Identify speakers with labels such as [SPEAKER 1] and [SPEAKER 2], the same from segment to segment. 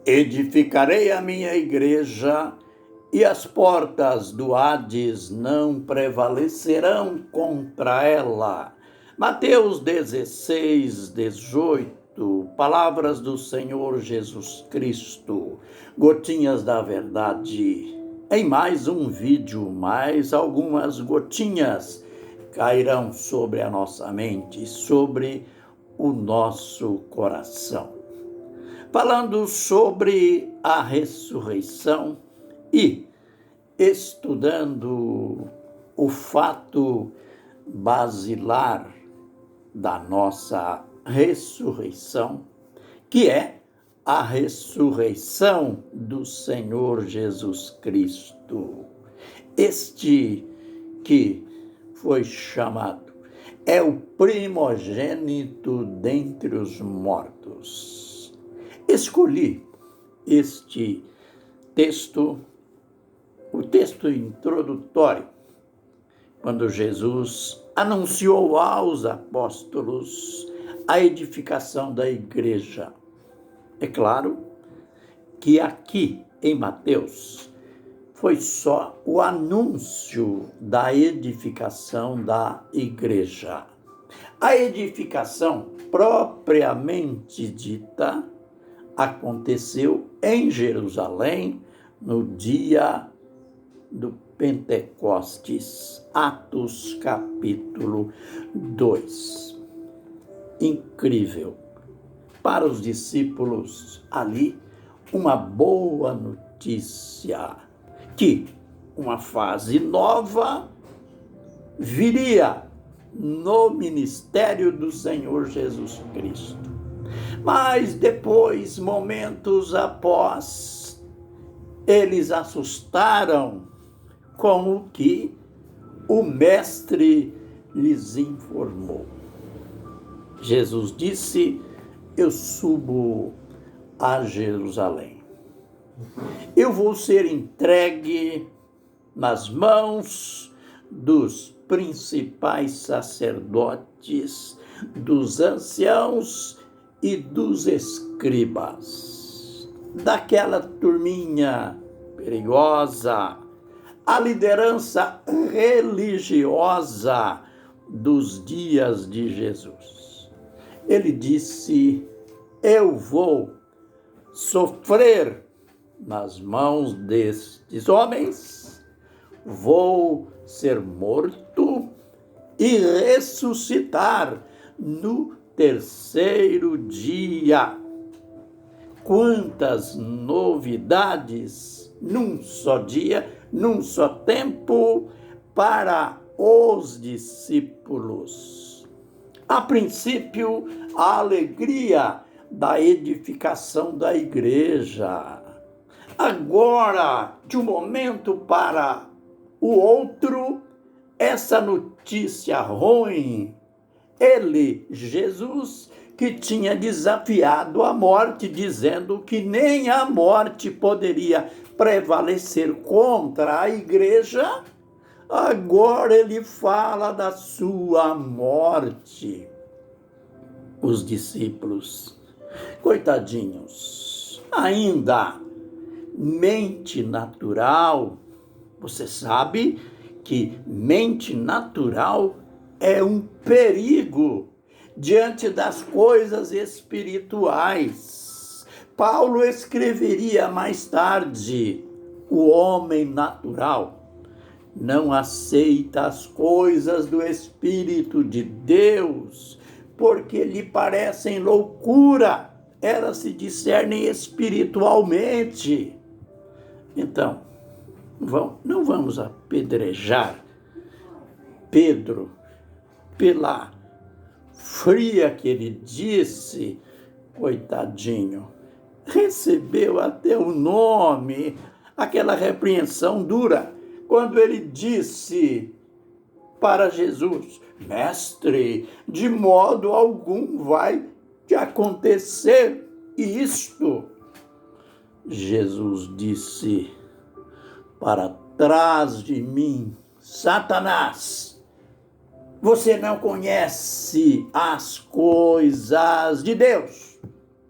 [SPEAKER 1] Edificarei a minha igreja e as portas do Hades não prevalecerão contra ela. Mateus 16, 18, palavras do Senhor Jesus Cristo, gotinhas da verdade. Em mais um vídeo, mais algumas gotinhas cairão sobre a nossa mente, sobre o nosso coração. Falando sobre a ressurreição e estudando o fato basilar da nossa ressurreição, que é a ressurreição do Senhor Jesus Cristo. Este que foi chamado é o primogênito dentre os mortos. Escolhi este texto, o texto introdutório, quando Jesus anunciou aos apóstolos a edificação da igreja. É claro que aqui em Mateus foi só o anúncio da edificação da igreja. A edificação propriamente dita aconteceu em Jerusalém no dia do Pentecostes, Atos capítulo 2. Incrível. Para os discípulos ali, uma boa notícia, que uma fase nova viria no ministério do Senhor Jesus Cristo. Mas depois, momentos após, eles assustaram com o que o mestre lhes informou. Jesus disse: eu subo a Jerusalém. Eu vou ser entregue nas mãos dos principais sacerdotes, dos anciãos e dos escribas, daquela turminha perigosa, a liderança religiosa dos dias de Jesus. Ele disse: eu vou sofrer nas mãos destes homens, vou ser morto e ressuscitar no terceiro dia. Quantas novidades num só dia, num só tempo, para os discípulos. A princípio, a alegria da edificação da igreja. Agora, de um momento para o outro, essa notícia ruim. Ele, Jesus, que tinha desafiado a morte, dizendo que nem a morte poderia prevalecer contra a igreja, agora ele fala da sua morte. Os discípulos, coitadinhos, ainda mente natural. Você sabe que mente natural é um perigo diante das coisas espirituais. Paulo escreveria mais tarde: o homem natural não aceita as coisas do Espírito de Deus, porque lhe parecem loucura, elas se discernem espiritualmente. Então, não vamos apedrejar Pedro pela fria que ele disse, coitadinho, recebeu até o nome, aquela repreensão dura, quando ele disse para Jesus: mestre, de modo algum vai te acontecer isto. Jesus disse: para trás de mim, Satanás, você não conhece as coisas de Deus,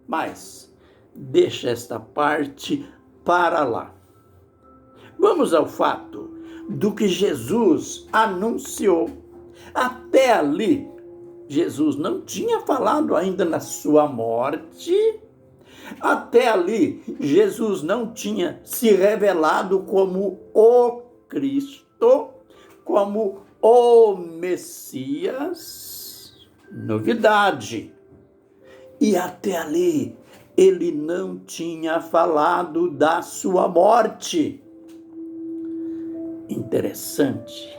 [SPEAKER 1] mas deixa esta parte para lá. Vamos ao fato do que Jesus anunciou. Até ali, Jesus não tinha falado ainda na sua morte. Até ali, Jesus não tinha se revelado como o Cristo, como o Messias. Novidade. E até ali, ele não tinha falado da sua morte. Interessante.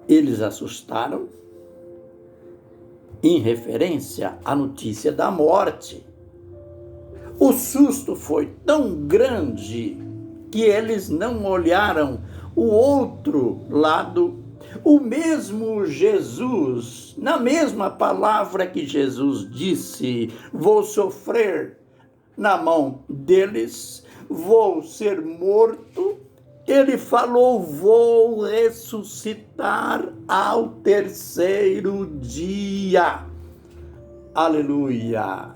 [SPEAKER 1] Eles assustaram em referência à notícia da morte. O susto foi tão grande que eles não olharam o outro lado. O mesmo Jesus, na mesma palavra que Jesus disse, vou sofrer na mão deles, vou ser morto, ele falou, vou ressuscitar ao terceiro dia. Aleluia!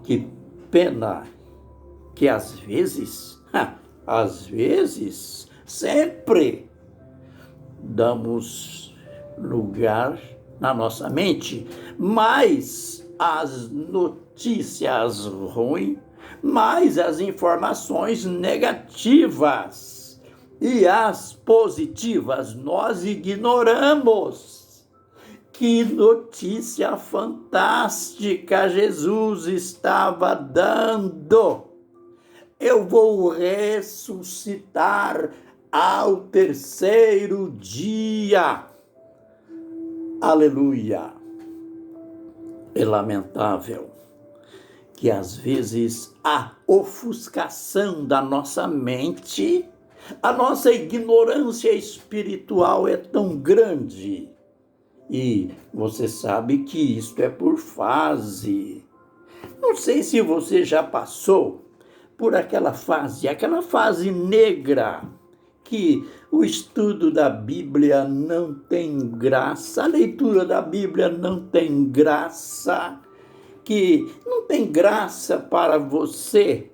[SPEAKER 1] Que pena que às vezes, sempre damos lugar na nossa mente, mas as notícias ruins, mais as informações negativas e as positivas nós ignoramos. Que notícia fantástica Jesus estava dando! Eu vou ressuscitar ao terceiro dia. Aleluia! É lamentável que às vezes a ofuscação da nossa mente, a nossa ignorância espiritual é tão grande. E você sabe que isto é por fase. Não sei se você já passou por aquela fase negra, que o estudo da Bíblia não tem graça, a leitura da Bíblia não tem graça, que não tem graça para você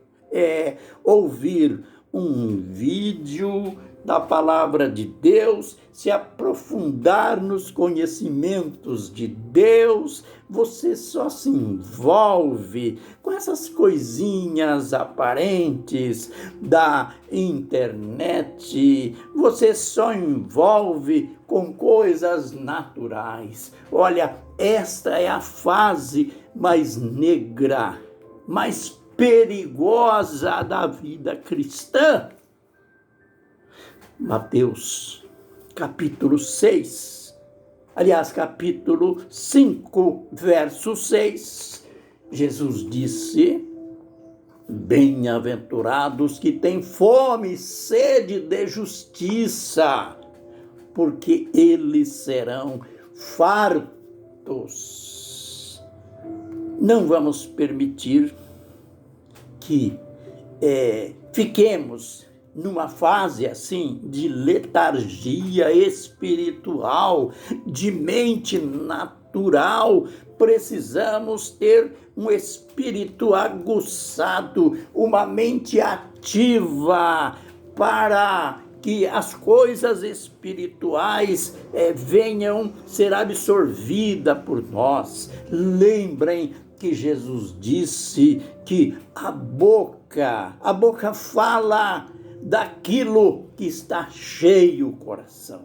[SPEAKER 1] ouvir um vídeo da palavra de Deus, se aprofundar nos conhecimentos de Deus, você só se envolve com essas coisinhas aparentes da internet, você só envolve com coisas naturais. Olha, esta é a fase mais negra, mais perigosa da vida cristã. Mateus, capítulo 6, capítulo 5, verso 6, Jesus disse, bem-aventurados que têm fome e sede de justiça, porque eles serão fartos. Não vamos permitir que fiquemos numa fase assim de letargia espiritual, de mente natural. Precisamos ter um espírito aguçado, uma mente ativa para que as coisas espirituais venham ser absorvidas por nós. Lembrem que Jesus disse que a boca fala daquilo que está cheio o coração.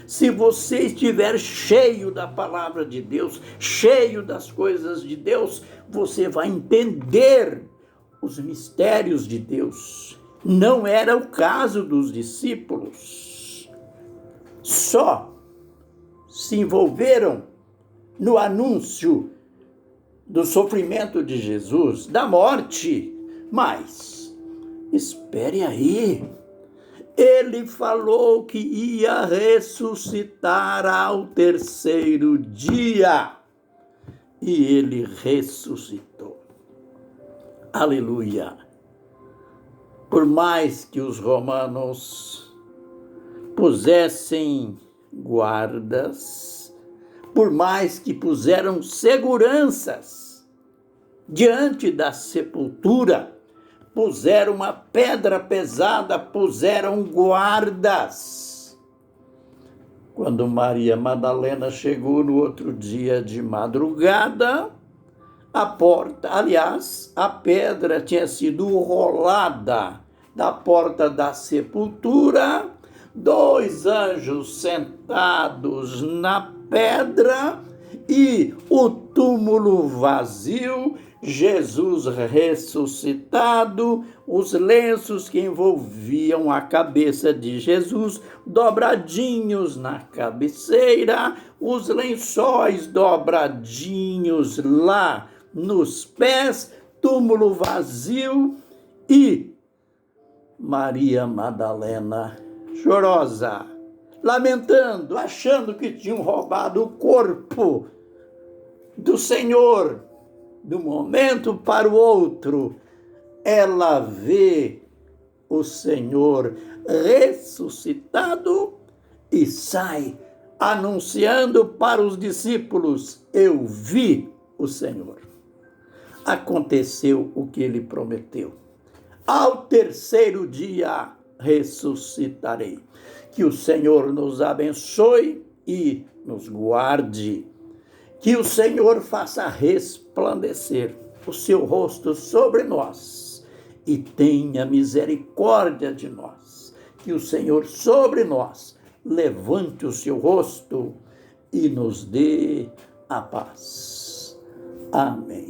[SPEAKER 1] Se você estiver cheio da palavra de Deus, cheio das coisas de Deus, você vai entender os mistérios de Deus. Não era o caso dos discípulos. Só se envolveram no anúncio do sofrimento de Jesus, da morte, mas espere aí, ele falou que ia ressuscitar ao terceiro dia, e ele ressuscitou. Aleluia! Por mais que os romanos pusessem guardas, por mais que puseram seguranças, diante da sepultura, puseram uma pedra pesada, puseram guardas. Quando Maria Madalena chegou no outro dia de madrugada, a porta, aliás, a pedra tinha sido rolada da porta da sepultura, 2 anjos sentados na pedra e o túmulo vazio, Jesus ressuscitado, os lenços que envolviam a cabeça de Jesus dobradinhos na cabeceira, os lençóis dobradinhos lá nos pés, túmulo vazio e Maria Madalena chorosa, lamentando, achando que tinham roubado o corpo do Senhor. De um momento para o outro, ela vê o Senhor ressuscitado e sai anunciando para os discípulos: eu vi o Senhor. Aconteceu o que ele prometeu. Ao 3º dia ressuscitarei. Que o Senhor nos abençoe e nos guarde. Que o Senhor faça resplandecer o seu rosto sobre nós e tenha misericórdia de nós. Que o Senhor sobre nós levante o seu rosto e nos dê a paz. Amém.